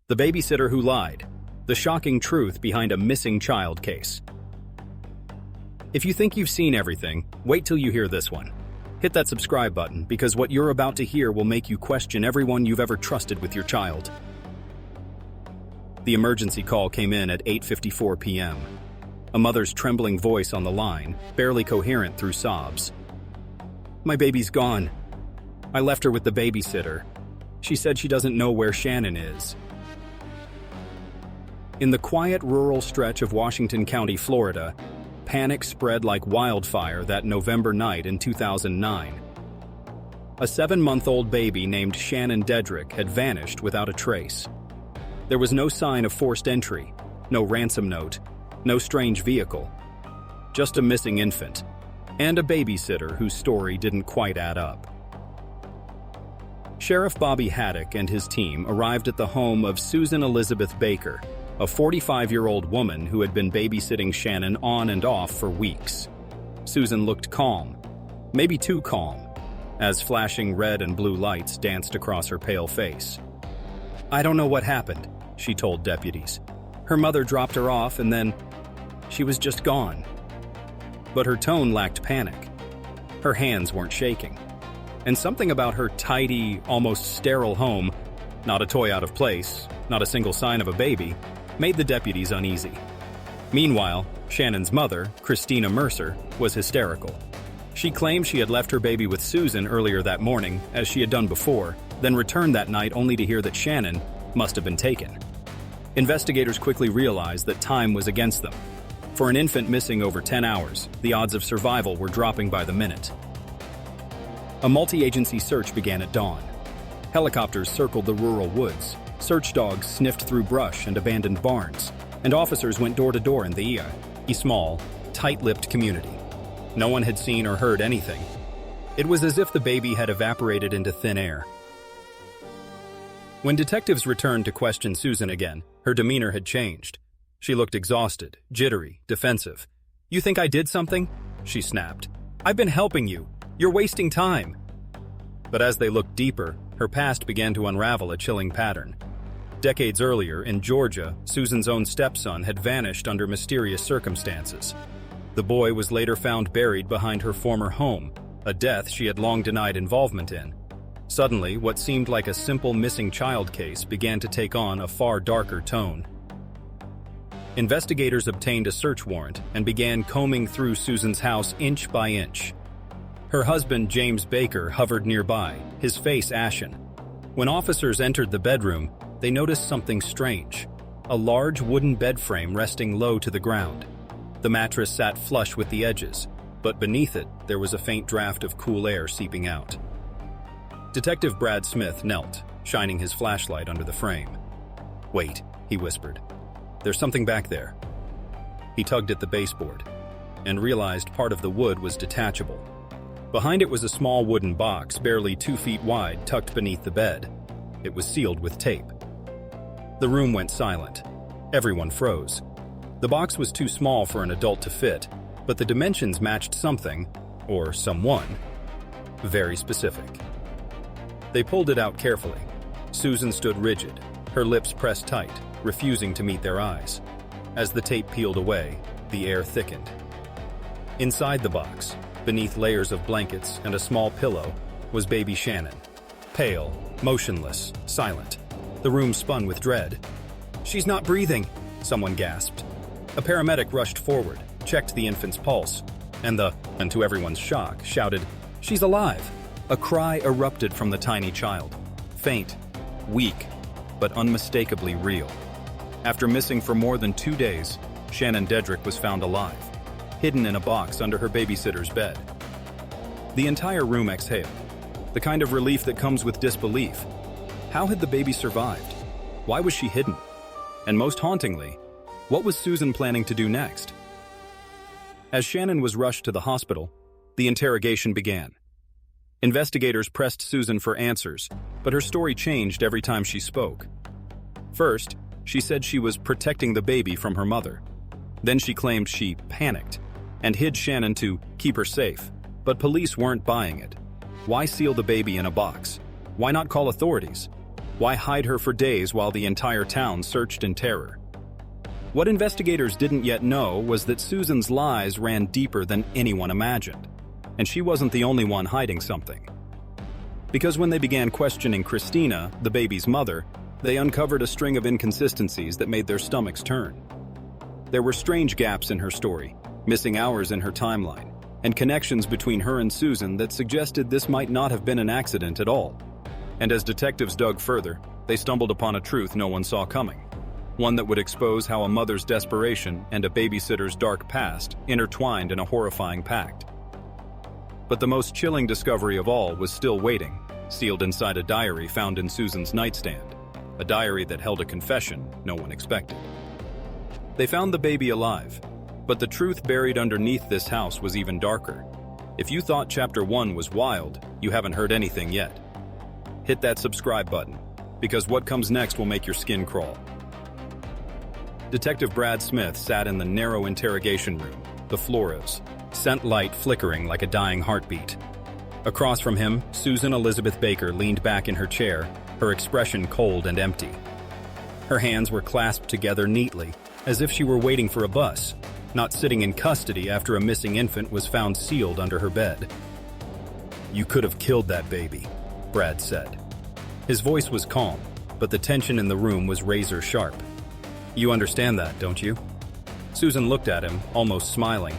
The Babysitter Who Lied, the shocking truth behind a missing child case. If you think you've seen everything, wait till you hear this one. Hit that subscribe button because what you're about to hear will make you question everyone you've ever trusted with your child. The emergency call came in at 8:54 p.m. A mother's trembling voice on the line, barely coherent through sobs. "My baby's gone. I left her with the babysitter. She said she doesn't know where Shannon is." In the quiet rural stretch of Washington County, Florida, panic spread like wildfire that November night in 2009. A 7-month-old baby named Shannon Dedrick had vanished without a trace. There was no sign of forced entry, no ransom note, no strange vehicle. Just a missing infant, and a babysitter whose story didn't quite add up. Sheriff Bobby Haddock and his team arrived at the home of Susan Elizabeth Baker, a 45-year-old woman who had been babysitting Shannon on and off for weeks. Susan looked calm, maybe too calm, as flashing red and blue lights danced across her pale face. "I don't know what happened," she told deputies. "Her mother dropped her off and then she was just gone." But her tone lacked panic. Her hands weren't shaking. And something about her tidy, almost sterile home, not a toy out of place, not a single sign of a baby, made the deputies uneasy. Meanwhile, Shannon's mother, Christina Mercer, was hysterical. She claimed she had left her baby with Susan earlier that morning, as she had done before, then returned that night only to hear that Shannon must have been taken. Investigators quickly realized that time was against them. For an infant missing over 10 hours, the odds of survival were dropping by the minute. A multi-agency search began at dawn. Helicopters circled the rural woods, search dogs sniffed through brush and abandoned barns, and officers went door to door in the small, tight-lipped community. No one had seen or heard anything. It was as if the baby had evaporated into thin air. When detectives returned to question Susan again, her demeanor had changed. She looked exhausted, jittery, defensive. "You think I did something?" she snapped. "I've been helping you. You're wasting time." But as they looked deeper, her past began to unravel a chilling pattern. Decades earlier, in Georgia, Susan's own stepson had vanished under mysterious circumstances. The boy was later found buried behind her former home, a death she had long denied involvement in. Suddenly, what seemed like a simple missing child case began to take on a far darker tone. Investigators obtained a search warrant and began combing through Susan's house inch by inch. Her husband, James Baker, hovered nearby, his face ashen. When officers entered the bedroom, they noticed something strange: a large wooden bed frame resting low to the ground. The mattress sat flush with the edges, but beneath it, there was a faint draft of cool air seeping out. Detective Brad Smith knelt, shining his flashlight under the frame. "Wait," he whispered. "There's something back there." He tugged at the baseboard and realized part of the wood was detachable. Behind it was a small wooden box, barely 2 feet wide, tucked beneath the bed. It was sealed with tape. The room went silent. Everyone froze. The box was too small for an adult to fit, but the dimensions matched something, or someone, very specific. They pulled it out carefully. Susan stood rigid, her lips pressed tight, refusing to meet their eyes. As the tape peeled away, the air thickened. Inside the box, beneath layers of blankets and a small pillow, was baby Shannon. Pale, motionless, silent. The room spun with dread. "She's not breathing," someone gasped. A paramedic rushed forward, checked the infant's pulse, and to everyone's shock, shouted, "She's alive!" A cry erupted from the tiny child. Faint, weak, but unmistakably real. After missing for more than 2 days, Shannon Dedrick was found alive, hidden in a box under her babysitter's bed. The entire room exhaled, the kind of relief that comes with disbelief. How had the baby survived? Why was she hidden? And most hauntingly, what was Susan planning to do next? As Shannon was rushed to the hospital, the interrogation began. Investigators pressed Susan for answers, but her story changed every time she spoke. First, she said she was protecting the baby from her mother. Then she claimed she panicked and hid Shannon to keep her safe, but police weren't buying it. Why seal the baby in a box? Why not call authorities? Why hide her for days while the entire town searched in terror? What investigators didn't yet know was that Susan's lies ran deeper than anyone imagined, and she wasn't the only one hiding something. Because when they began questioning Christina, the baby's mother, they uncovered a string of inconsistencies that made their stomachs turn. There were strange gaps in her story, missing hours in her timeline, and connections between her and Susan that suggested this might not have been an accident at all. And as detectives dug further, they stumbled upon a truth no one saw coming. One that would expose how a mother's desperation and a babysitter's dark past intertwined in a horrifying pact. But the most chilling discovery of all was still waiting, sealed inside a diary found in Susan's nightstand, a diary that held a confession no one expected. They found the baby alive, but the truth buried underneath this house was even darker. If you thought Chapter 1 was wild, you haven't heard anything yet. Hit that subscribe button, because what comes next will make your skin crawl. Detective Brad Smith sat in the narrow interrogation room, the fluoros, scent light flickering like a dying heartbeat. Across from him, Susan Elizabeth Baker leaned back in her chair, her expression cold and empty. Her hands were clasped together neatly, as if she were waiting for a bus, not sitting in custody after a missing infant was found sealed under her bed. "You could have killed that baby," Brad said. His voice was calm, but the tension in the room was razor sharp. "You understand that, don't you?" Susan looked at him, almost smiling.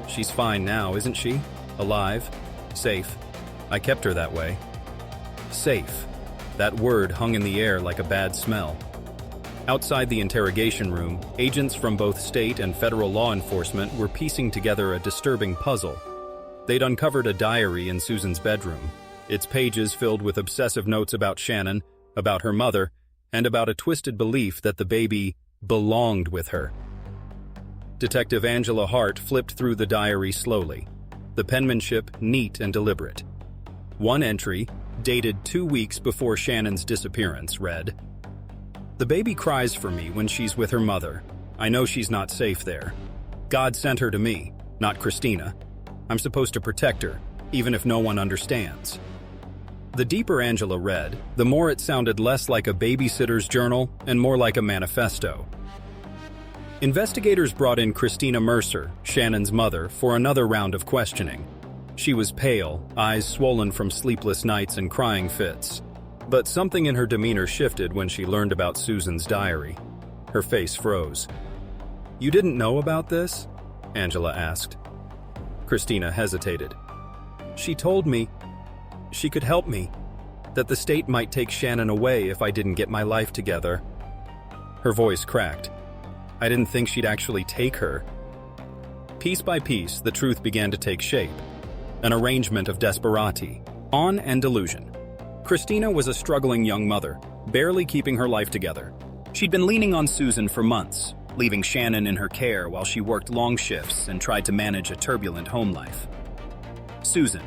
"She's fine now, isn't she? Alive? Safe. I kept her that way." Safe. That word hung in the air like a bad smell. Outside the interrogation room, agents from both state and federal law enforcement were piecing together a disturbing puzzle. They'd uncovered a diary in Susan's bedroom, its pages filled with obsessive notes about Shannon, about her mother, and about a twisted belief that the baby belonged with her. Detective Angela Hart flipped through the diary slowly, the penmanship neat and deliberate. One entry, dated 2 weeks before Shannon's disappearance, read, "The baby cries for me when she's with her mother. I know she's not safe there. God sent her to me, not Christina. I'm supposed to protect her, even if no one understands." The deeper Angela read, the more it sounded less like a babysitter's journal and more like a manifesto. Investigators brought in Christina Mercer, Shannon's mother, for another round of questioning. She was pale, eyes swollen from sleepless nights and crying fits. But something in her demeanor shifted when she learned about Susan's diary. Her face froze. "You didn't know about this?" Angela asked. Christina hesitated. "She told me she could help me, that the state might take Shannon away if I didn't get my life together." Her voice cracked. "I didn't think she'd actually take her." Piece by piece, the truth began to take shape. An arrangement of desperati, on and delusion. Christina was a struggling young mother, barely keeping her life together. She'd been leaning on Susan for months, leaving Shannon in her care while she worked long shifts and tried to manage a turbulent home life. Susan,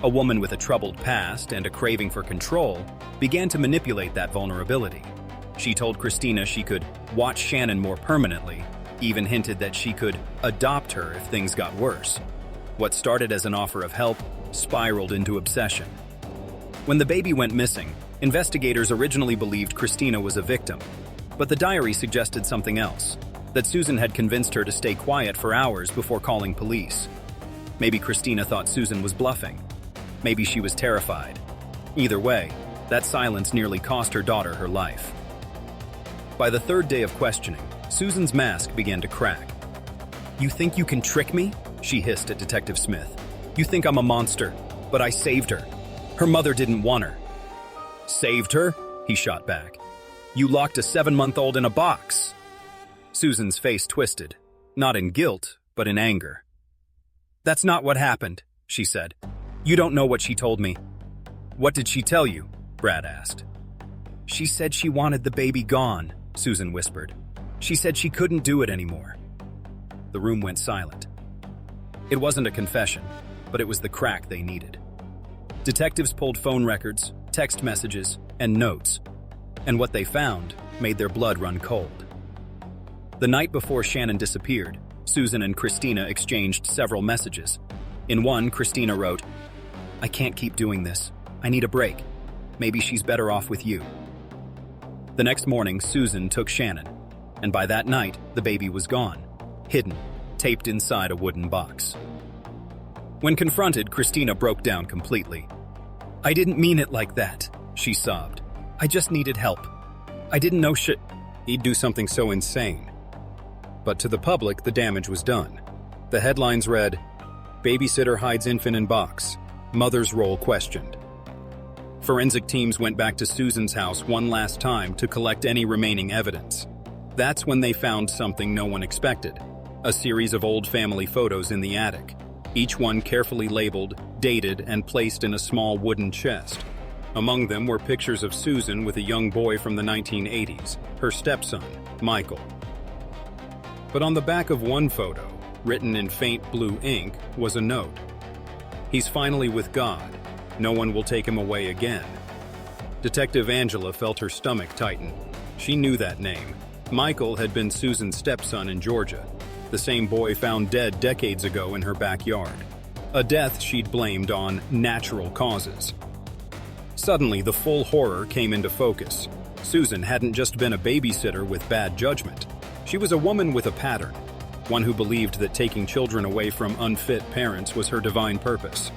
a woman with a troubled past and a craving for control, began to manipulate that vulnerability. She told Christina she could watch Shannon more permanently, even hinted that she could adopt her if things got worse. What started as an offer of help spiraled into obsession. When the baby went missing, investigators originally believed Christina was a victim, but the diary suggested something else, that Susan had convinced her to stay quiet for hours before calling police. Maybe Christina thought Susan was bluffing. Maybe she was terrified. Either way, that silence nearly cost her daughter her life. By the third day of questioning, Susan's mask began to crack. "You think you can trick me?" she hissed at Detective Smith. "You think I'm a monster, but I saved her. Her mother didn't want her." "Saved her?" he shot back. "You locked a 7-month-old in a box." Susan's face twisted, not in guilt, but in anger. "That's not what happened," she said. "You don't know what she told me." "What did she tell you?" Brad asked. "She said she wanted the baby gone," Susan whispered. "She said she couldn't do it anymore." The room went silent. It wasn't a confession, but it was the crack they needed. Detectives pulled phone records, text messages, and notes, and what they found made their blood run cold. The night before Shannon disappeared, Susan and Christina exchanged several messages. In one, Christina wrote, "I can't keep doing this. I need a break. Maybe she's better off with you." The next morning, Susan took Shannon, and by that night, the baby was gone, hidden, taped inside a wooden box. When confronted, Christina broke down completely. "I didn't mean it like that," she sobbed. "I just needed help. I didn't know he'd do something so insane." But to the public, the damage was done. The headlines read, "Babysitter hides infant in box. Mother's role questioned." Forensic teams went back to Susan's house one last time to collect any remaining evidence. That's when they found something no one expected: a series of old family photos in the attic, each one carefully labeled, dated, and placed in a small wooden chest. Among them were pictures of Susan with a young boy from the 1980s, her stepson, Michael. But on the back of one photo, written in faint blue ink, was a note. "He's finally with God. No one will take him away again." Detective Angela felt her stomach tighten. She knew that name. Michael had been Susan's stepson in Georgia, the same boy found dead decades ago in her backyard. A death she'd blamed on natural causes. Suddenly, the full horror came into focus. Susan hadn't just been a babysitter with bad judgment. She was a woman with a pattern, one who believed that taking children away from unfit parents was her divine purpose.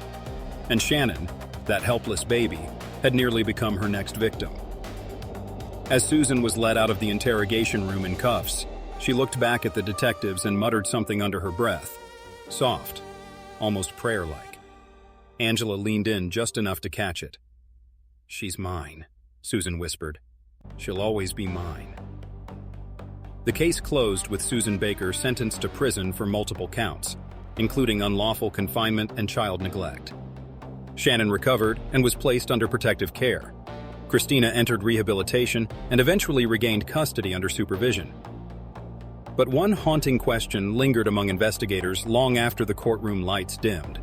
And Shannon, that helpless baby, had nearly become her next victim. As Susan was led out of the interrogation room in cuffs, she looked back at the detectives and muttered something under her breath. Soft, almost prayer-like. Angela leaned in just enough to catch it. "She's mine," Susan whispered. "She'll always be mine." The case closed with Susan Baker sentenced to prison for multiple counts, including unlawful confinement and child neglect. Shannon recovered and was placed under protective care. Christina entered rehabilitation and eventually regained custody under supervision. But one haunting question lingered among investigators long after the courtroom lights dimmed.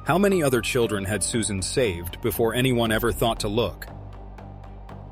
How many other children had Susan saved before anyone ever thought to look?